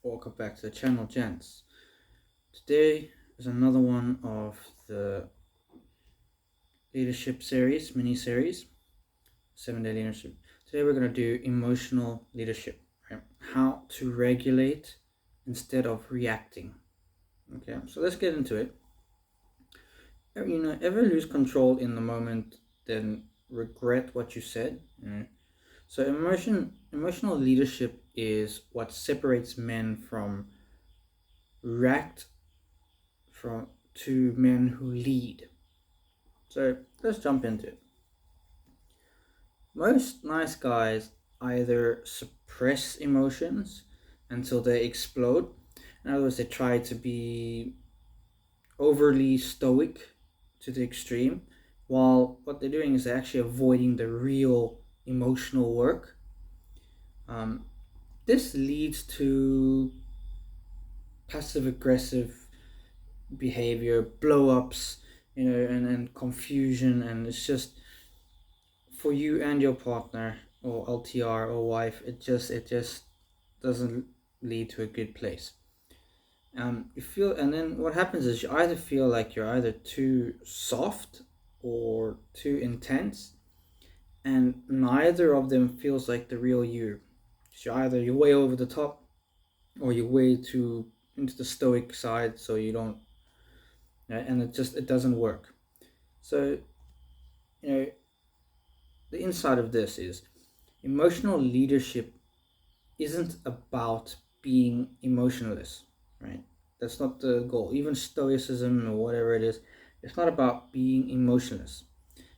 Welcome back to the channel, gents. Today is another one of the leadership series, mini-series, 7-day leadership. Today we're going to do emotional leadership, right? How to regulate instead of reacting. Okay, so let's get into it. Ever lose control in the moment, then regret what you said? So emotional leadership is what separates men from react from to men who lead. So let's jump into it. Most nice guys either suppress emotions until they explode. In other words, they try to be overly stoic to the extreme, while what they're doing is they're actually avoiding the real emotional work. This leads to passive aggressive behavior, blow ups, and confusion, and it's just for you and your partner or LTR or wife, it just doesn't lead to a good place. You feel, and then what happens is you either feel like you're either too soft or too intense, and neither of them feels like the real you. So either you're way over the top, or you're way too into the stoic side, so you don't, and it doesn't work. So the inside of this is emotional leadership isn't about being emotionless, right? That's not the goal. Even stoicism or whatever it is, it's not about being emotionless.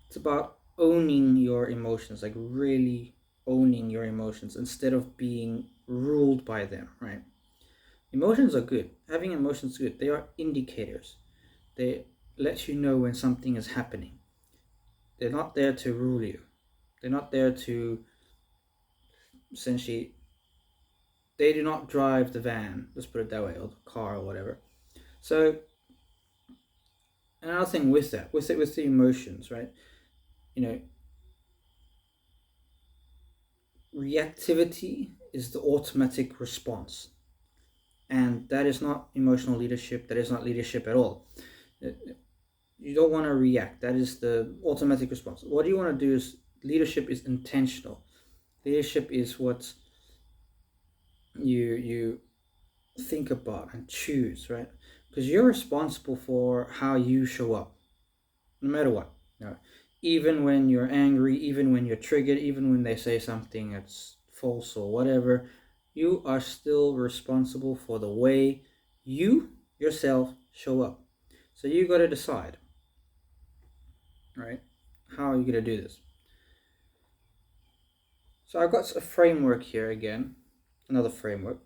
It's about owning your emotions, like really owning your emotions instead of being ruled by them, right? Emotions are good. Having emotions is good. They are indicators. They let you know when something is happening. They're not there to rule you. They're not there to essentially, they do not drive the van, let's put it that way, or the car or whatever. So another thing with that, with the emotions, right? Reactivity is the automatic response, and that is not emotional leadership. That is not leadership at all. You don't want to react. That is the automatic response. What you want to do is leadership is intentional. Leadership is what you think about and choose, right? Because you're responsible for how you show up, no matter what. Even when you're angry, even when you're triggered, even when they say something that's false or whatever, you are still responsible for the way you yourself show up. So you got to decide, right? How are you going to do this? So I've got a framework here again, another framework.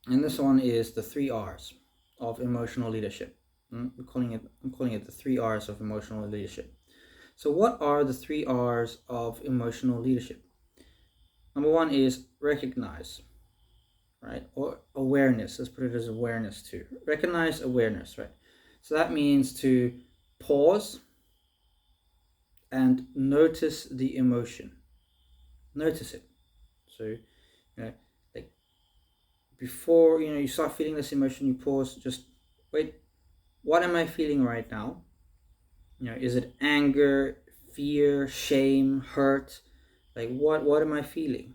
And this one is the 3 R's of emotional leadership. I'm calling it the 3 R's of emotional leadership. So what are the 3 R's of emotional leadership? Number 1 is recognize, right? Or awareness. Let's put it as awareness too. Recognize, awareness, right? So that means to pause and notice the emotion. Notice it. So, like before you start feeling this emotion, you pause. Just wait. What am I feeling right now? Is it anger, fear, shame, hurt? Like what am I feeling?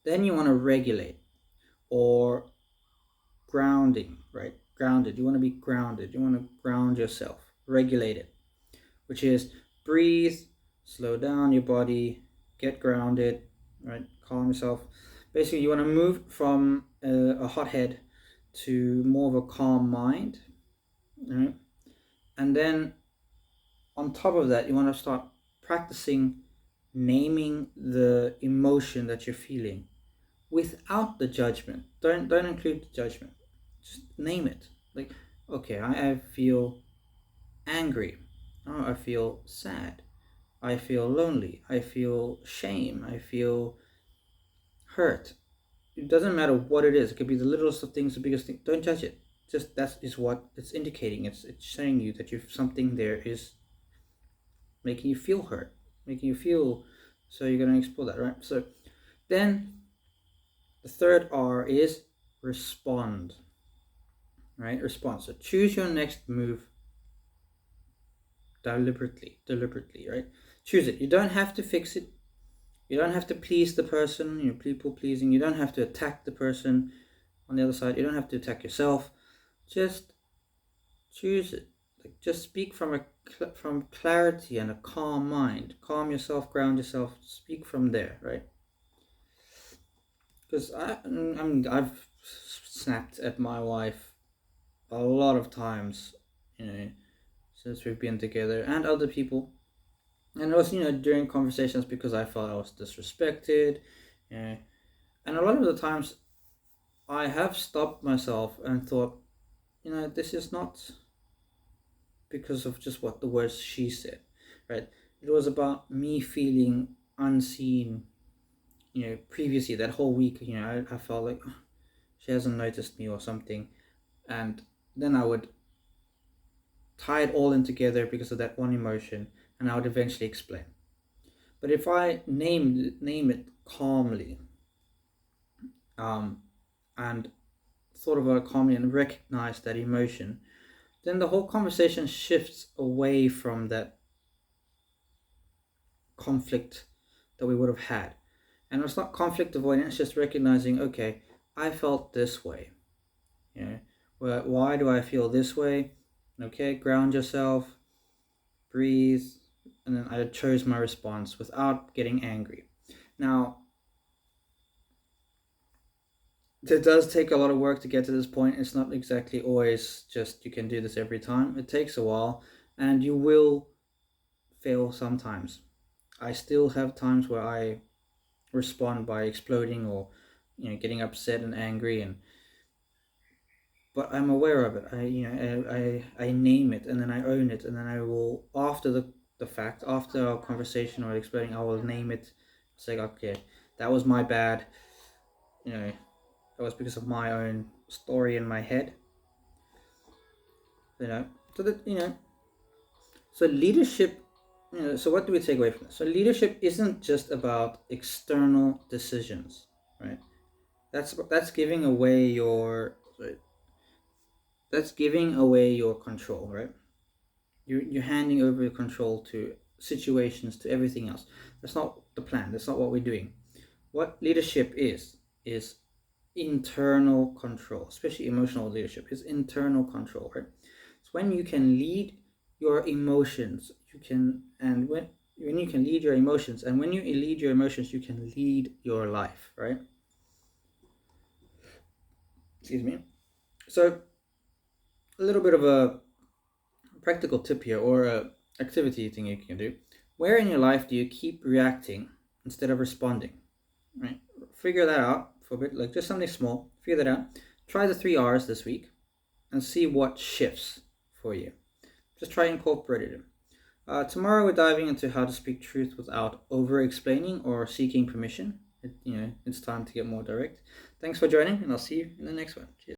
Then you want to regulate, or grounding, right? Grounded. You want to be grounded. You want to ground yourself. Regulate it, which is breathe, slow down your body, get grounded, right? Calm yourself. Basically, you want to move from a hot head to more of a calm mind, right? And then on top of that, you want to start practicing naming the emotion that you're feeling without the judgment. Don't include the judgment. Just name it. Like, okay, I feel angry. Oh, I feel sad. I feel lonely. I feel shame. I feel hurt. It doesn't matter what it is. It could be the littlest of things, the biggest thing. Don't judge it. Just that is what it's indicating. It's showing you that you've something there is making you feel hurt, making you feel. So you're gonna explore that, right? So then The third R is respond. Right? Respond. So choose your next move deliberately, right? Choose it. You don't have to fix it. You don't have to please the person, people pleasing. You don't have to attack the person on the other side. You don't have to attack yourself. Just choose it. Like, just speak from clarity and a calm mind. Calm yourself, ground yourself. Speak from there, right? Because I've snapped at my wife a lot of times, since we've been together, and other people. And it was, during conversations because I felt I was disrespected. And a lot of the times I have stopped myself and thought, this is not because of just what the words she said, right? It was about me feeling unseen, previously that whole week, I felt like, "Oh, she hasn't noticed me or something." And then I would tie it all in together because of that one emotion, and I would eventually explain. But if I name it calmly, and sort of calmly and recognize that emotion, then the whole conversation shifts away from that conflict that we would have had. And it's not conflict avoidance, it's just recognizing, okay, I felt this way. Well, why do I feel this way? Okay, ground yourself, breathe, and then I chose my response without getting angry. Now, it does take a lot of work to get to this point. It's not exactly always just you can do this every time. It takes a while, and you will fail sometimes. I still have times where I respond by exploding or getting upset and angry, but I'm aware of it. I name it, and then I own it, and then I will, after the fact, after our conversation or exploding, I will name it. Say, okay, that was my bad. That was because of my own story in my head. you know so that so leadership, so what do we take away from this? So leadership isn't just about external decisions, right? That's giving away your control, right? You're handing over your control to situations, to everything else. That's not the plan. That's not what we're doing. What leadership is internal control, especially emotional leadership. Is internal control, right? It's when you can lead your emotions. When you can lead your emotions, and when you lead your emotions, you can lead your life, right? Excuse me. So a little bit of a practical tip here, or a activity thing you can do. Where in your life do you keep reacting instead of responding? Right? Figure that out for a bit, like just something small. Figure that out. Try the 3 R's this week and see what shifts for you. Just try and incorporate it in. Tomorrow we're diving into how to speak truth without over-explaining or seeking permission. It's time to get more direct. Thanks for joining, and I'll see you in the next one. Cheers.